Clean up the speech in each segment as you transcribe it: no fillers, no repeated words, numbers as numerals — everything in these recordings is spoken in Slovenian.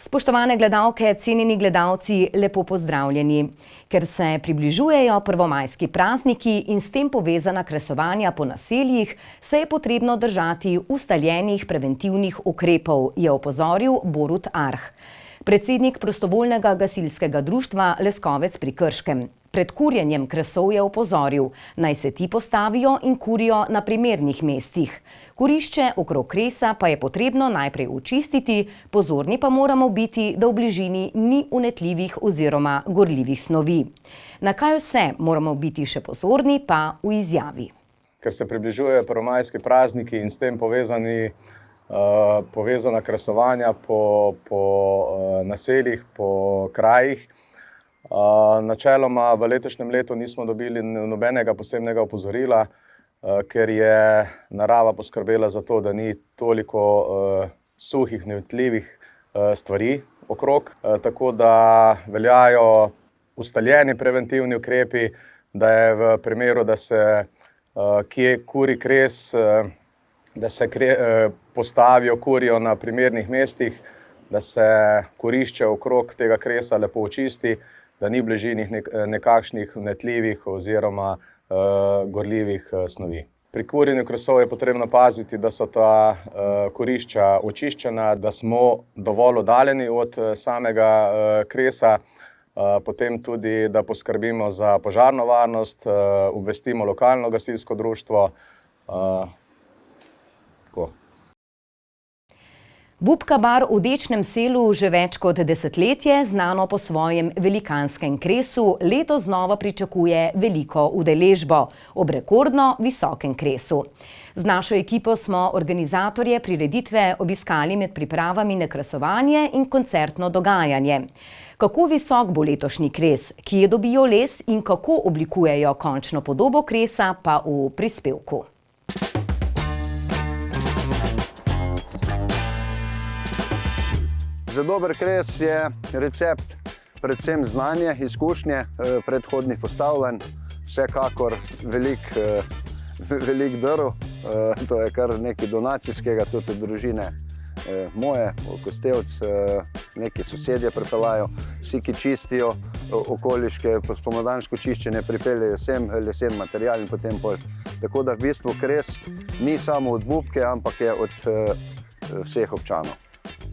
Spoštovane gledalke, cenjeni gledalci, lepo pozdravljeni. Ker se približujejo prvomajski prazniki in s tem povezana kresovanja po naseljih, se je potrebno držati ustaljenih preventivnih ukrepov, je opozoril Borut Arh, predsednik prostovoljnega gasilskega društva Leskovec pri Krškem. Pred kurjenjem kresov je opozoril, naj se ti postavijo in kurijo na primernih mestih. Kurišče okrog kresa pa je potrebno najprej očistiti, pozorni pa moramo biti, da v bližini ni vnetljivih oziroma gorljivih snovi. Na kaj vse moramo biti še pozorni, pa v izjavi. Ker se približujejo prvomajski prazniki in s tem povezana kresovanja po naseljih, po krajih, načeloma v letošnjem letu nismo dobili nobenega posebnega opozorila, ker je narava poskrbela za to, da ni toliko suhih, nevtljivih stvari okrog, tako da veljajo ustaljeni preventivni ukrepi, da je v primeru, da se kje kuri kres, da se postavijo, kurijo na primernih mestih, da se kurišče okrog tega kresa lepo očisti, da ni v bližini nekakšnih vnetljivih oziroma gorljivih snovi. Pri kurjenju kresov je potrebno paziti, da so ta kurišča očiščena, da smo dovolj oddaljeni od samega kresa, potem tudi, da poskrbimo za požarno varnost, obvestimo lokalno gasilsko društvo. Bubka bar v Dečnem selu že več kot desetletje, znano po svojem velikanskem kresu, letos znova pričakuje veliko udeležbo ob rekordno visokem kresu. Z našo ekipo smo organizatorje prireditve obiskali med pripravami na kresovanje in koncertno dogajanje. Kako visok bo letošnji kres, kje dobijo les in kako oblikujejo končno podobo kresa, pa v prispevku. Za dober kres je recept predvsem znanje, izkušnje predhodnih postavljanj, vsekakor velik drv, to je kar nekaj donacijskega, tudi družine moje, Kostevc, neki sosedje pripeljajo, vsi, ki čistijo okoliške, spomladansko čiščenje pripeljejo sem lesen material in potem pol. Tako da v bistvu kres ni samo od bubke, ampak je od vseh občanov.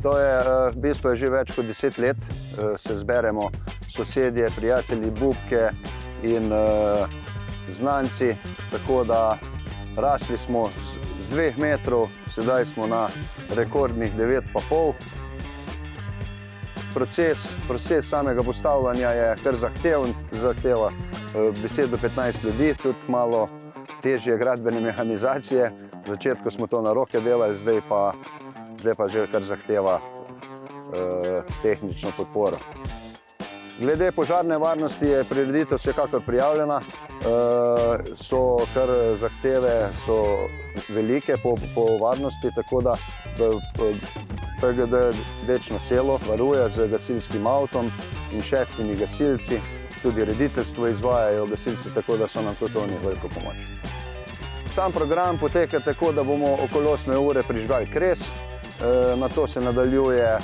To je v bistvu že več kot 10 let, se zberemo sosedje, prijatelji, bubke in znanci, tako da rasli smo z 2 metrov, sedaj smo na rekordnih 9,5. Proces samega postavljanja je kar zahteven, zahteva 10 do 15 ljudi, tudi malo težje gradbene mehanizacije. V začetku smo to na roke delali, zdaj pa že kar zahteva tehnično podporo. Glede požarne varnosti je prireditev vsekakor prijavljena, kar zahteve so velike po varnosti, tako da PGD Dečno selo varuje z gasilskim avtom in 6 gasilci, tudi rediteljstvo izvajajo gasilci, tako da so nam tudi oni veliko pomoč. Sam program poteka tako, da bomo okoli 8 ure prižgali kres, nato se nadaljuje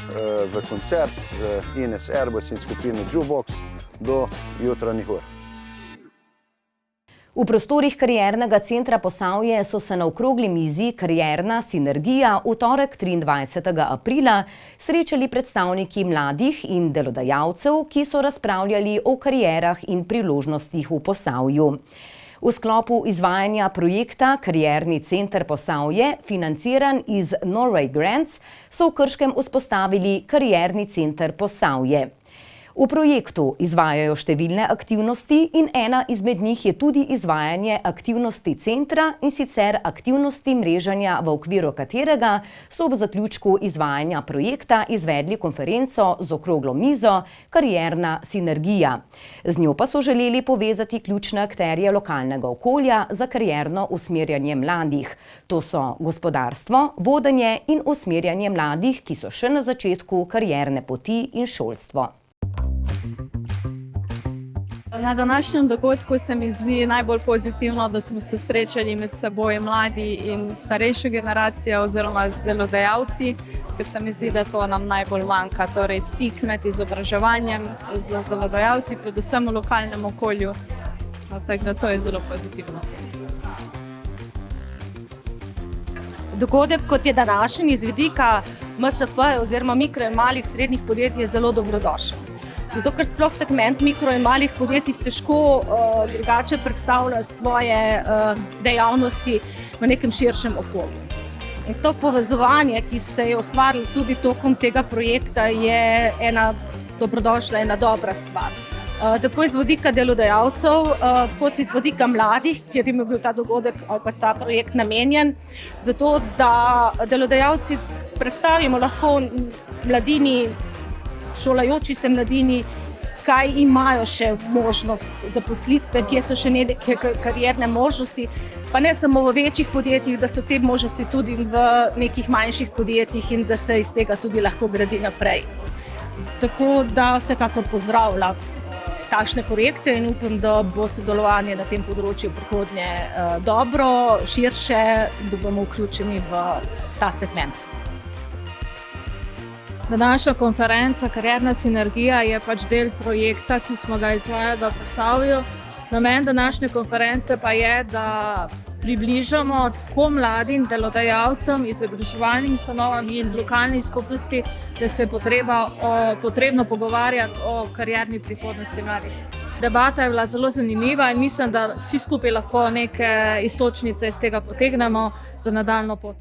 v koncert z Ines Erbos in skupino Jukebox do jutranjih ur. V prostorih Kariernega centra Posavje so se na okrogli mizi Karierna sinergija v torek 23. aprila srečali predstavniki mladih in delodajalcev, ki so razpravljali o karierah in priložnostih v Posavju. V sklopu izvajanja projekta Karierni center Posavje, financiran iz Norway Grants, so v Krškem vzpostavili Karierni center Posavje. V projektu izvajajo številne aktivnosti in ena izmed njih je tudi izvajanje aktivnosti centra, in sicer aktivnosti mreženja, v okviru katerega so ob zaključku izvajanja projekta izvedli konferenco z okroglo mizo Karierna sinergija. Z njo pa so želeli povezati ključne akterje lokalnega okolja za karierno usmerjanje mladih. To so gospodarstvo, vodenje in usmerjanje mladih, ki so še na začetku karierne poti, in šolstvo. Na današnjem dogodku se mi zdi najbolj pozitivno, da smo se srečali med seboj mladi in starejša generacija oziroma z delodajalci, ker se mi zdi, da to nam najbolj manjka, torej stik med izobraževanjem z delodajalci, predvsem v lokalnem okolju. Tako da to je zelo pozitivno. Dogodek, kot je današnji, z vidika MSP oziroma mikro in malih srednjih podjetij je zelo dobrodošel. Zato, ker sploh segment mikro in malih podjetij težko drugače predstavlja svoje dejavnosti v nekem širšem okolju. In to povezovanje, ki se je ustvarilo tudi tokom tega projekta, je ena dobrodošla, ena dobra stvar. Tako iz vidika delodajalcev, kot iz vidika mladih, kjer jim je bil ta dogodek ali pa ta projekt namenjen, zato da delodajalci predstavimo lahko mladini, šolajoči se mladini, kaj imajo še možnost zaposlitve, kje so še neke karierne možnosti, pa ne samo v večjih podjetjih, da so te možnosti tudi v nekih manjših podjetjih in da se iz tega tudi lahko gradi naprej. Tako da vsekakor pozdravljam takšne projekte in upam, da bo sodelovanje na tem področju v prihodnje dobro, širše, da bomo vključeni v ta segment. Današnja konferenca Karierna sinergija je del projekta, ki smo ga izvajali v Posavju. Namen današnje konference pa je, da približamo tako mladim delodajalcem, izobraževalnim ustanovam in lokalni skupnosti, da se je potrebno pogovarjati o karierni prihodnosti mladih. Debata je bila zelo zanimiva in mislim, da vsi skupaj lahko neke iztočnice iz tega potegnemo za nadaljnjo pot.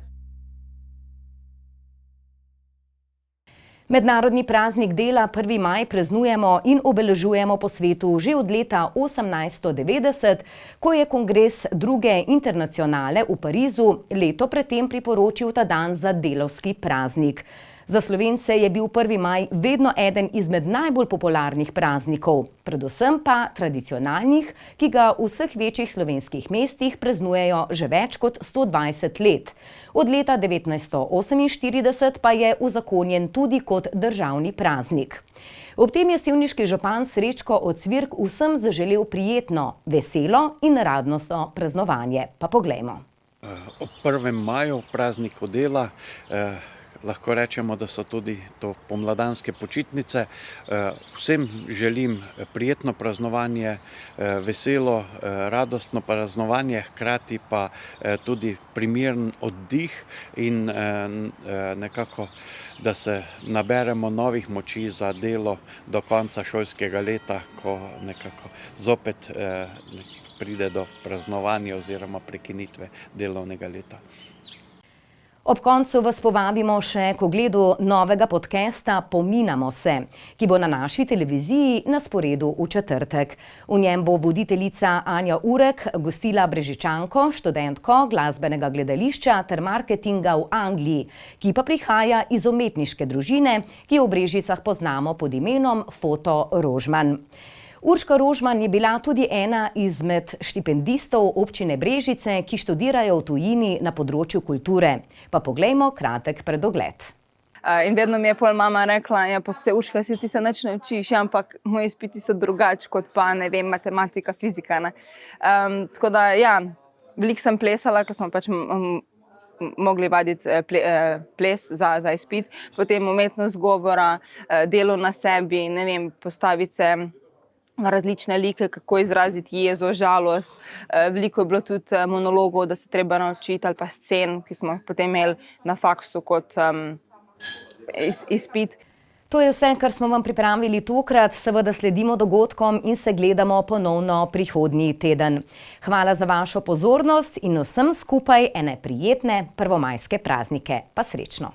Mednarodni praznik dela 1. maj praznujemo in obeležujemo po svetu že od leta 1890, ko je kongres druge internacionale v Parizu leto predtem priporočil ta dan za delavski praznik. Za Slovence je bil 1. maj vedno eden izmed najbolj popularnih praznikov, predvsem pa tradicionalnih, ki ga v vseh večjih slovenskih mestih praznujejo že več kot 120 let. Od leta 1948 pa je uzakonjen tudi kot državni praznik. Ob tem je sevniški župan Srečko Ocvirk vsem zaželel prijetno, veselo in radostno praznovanje. Pa poglejmo. Ob 1. maju, prazniku dela, lahko rečemo, da so tudi to pomladanske počitnice. Vsem želim prijetno praznovanje, veselo, radostno praznovanje, hkrati pa tudi primeren oddih in nekako, da se naberemo novih moči za delo do konca šolskega leta, ko nekako zopet pride do praznovanja oziroma prekinitve delovnega leta. Ob koncu vas povabimo še k ogledu novega podcasta Pominamo se, ki bo na naši televiziji na sporedu v četrtek. V njem bo voditeljica Anja Urek gostila Brežičanko, študentko glasbenega gledališča ter marketinga v Angliji, ki pa prihaja iz umetniške družine, ki jo v Brežicah poznamo pod imenom Foto Rožman. Urška Rožman je bila tudi ena izmed štipendistov občine Brežice, ki študirajo v tujini na področju kulture. Pa poglejmo kratek predogled. In vedno mi je pol mama rekla, ja, pa se Urška, ti se nič ne učiš, ampak moji izpiti so drugačni kot pa, ne vem, matematika, fizika. Tako da, ja, veliko sem plesala, ko smo pač mogli vaditi ples za izpit, potem umetnost govora, delo na sebi, ne vem, postaviti se različne like, kako izraziti jezo, žalost. Veliko je bilo tudi monologov, da se treba naučiti, ali pa scen, ki smo potem imeli na faksu kot izpit. To je vse, kar smo vam pripravili tokrat. Seveda sledimo dogodkom in se gledamo ponovno prihodnji teden. Hvala za vašo pozornost in vsem skupaj ene prijetne prvomajske praznike. Pa srečno!